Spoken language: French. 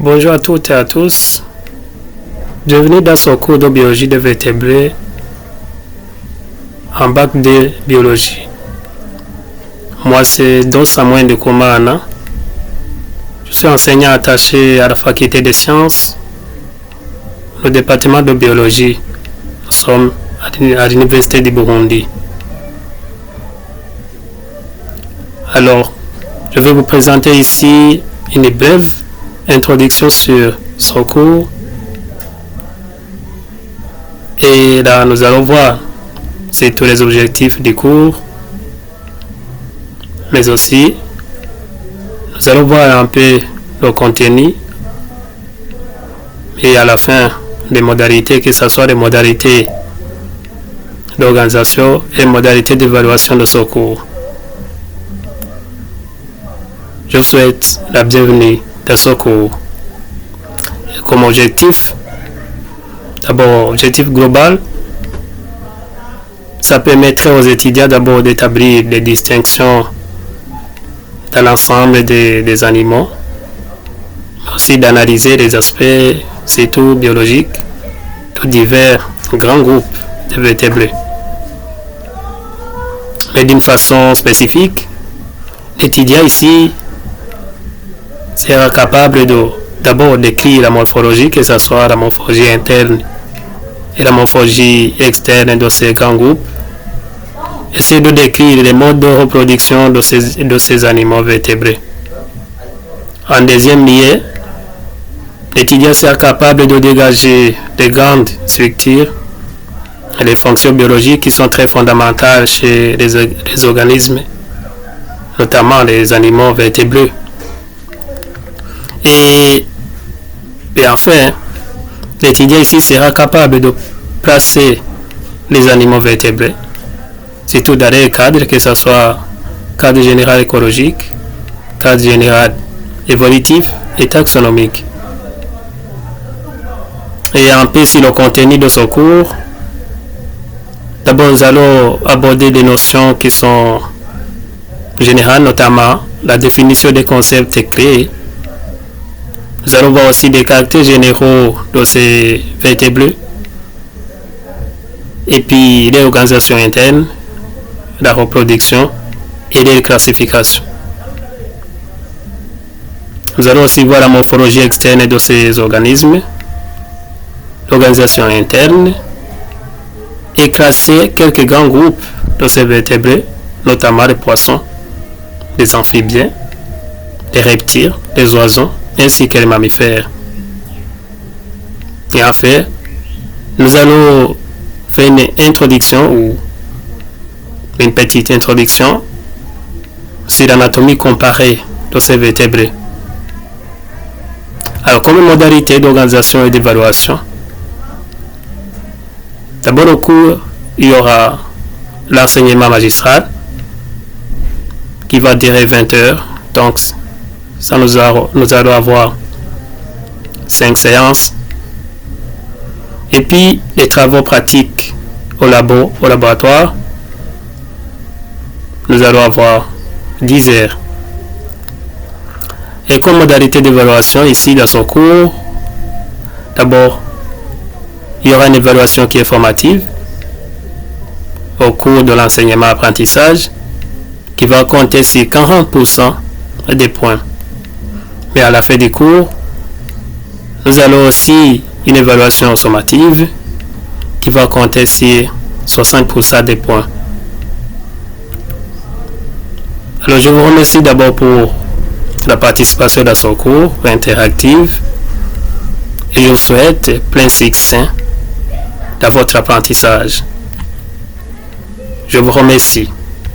Bonjour à toutes et à tous. Bienvenue dans ce cours de biologie des vertébrés en bac de biologie. Moi, c'est Don Samuel de Komana. Je suis enseignant attaché à la faculté des sciences, le département de biologie. Nous sommes à l'université du Burundi. Alors, je vais vous présenter ici une brève introduction sur ce cours. Et là, nous allons voir c'est tous les objectifs du cours, mais aussi nous allons voir un peu le contenu et à la fin les modalités, que ce soit les modalités d'organisation et modalités d'évaluation de ce cours. Je vous souhaite la bienvenue dans ce cours. Et comme objectif, d'abord, objectif global, ça permettrait aux étudiants d'abord d'établir des distinctions dans l'ensemble des animaux, mais aussi d'analyser les aspects, surtout biologiques, de divers grands groupes de vertébrés. Mais d'une façon spécifique, l'étudiant ici sera capable d'abord décrire la morphologie, que ce soit la morphologie interne et la morphologie externe de ces grands groupes. Essayer de décrire les modes de reproduction de ces animaux vertébrés. En deuxième lieu, l'étudiant sera capable de dégager des grandes structures et les fonctions biologiques qui sont très fondamentales chez les organismes, notamment les animaux vertébrés. Et enfin, l'étudiant ici sera capable de placer les animaux vertébrés, surtout dans les cadres, que ce soit cadre général écologique, cadre général évolutif et taxonomique. Et un peu sur le contenu de ce cours, d'abord nous allons aborder des notions qui sont générales, notamment la définition des concepts clés. Nous allons voir aussi des caractères généraux de ces vertébrés et puis les organisations internes, la reproduction et les classifications. Nous allons aussi voir la morphologie externe de ces organismes, l'organisation interne et classer quelques grands groupes de ces vertébrés, notamment les poissons, les amphibiens, les reptiles, les oiseaux, ainsi que les mammifères. Et enfin, nous allons faire une introduction ou une petite introduction sur l'anatomie comparée de ces vertébrés. Alors, comme modalité d'organisation et d'évaluation, d'abord au cours, il y aura l'enseignement magistral qui va durer 20 heures. Donc, ça nous allons avoir 5 séances. Et puis, les travaux pratiques au laboratoire, nous allons avoir 10 heures. Et comme modalité d'évaluation ici dans ce cours, d'abord, il y aura une évaluation qui est formative au cours de l'enseignement-apprentissage qui va compter sur 40% des points. Mais à la fin du cours, nous allons aussi une évaluation sommative qui va compter sur 60% des points. Alors je vous remercie d'abord pour la participation dans ce cours interactif et je vous souhaite plein succès dans votre apprentissage. Je vous remercie.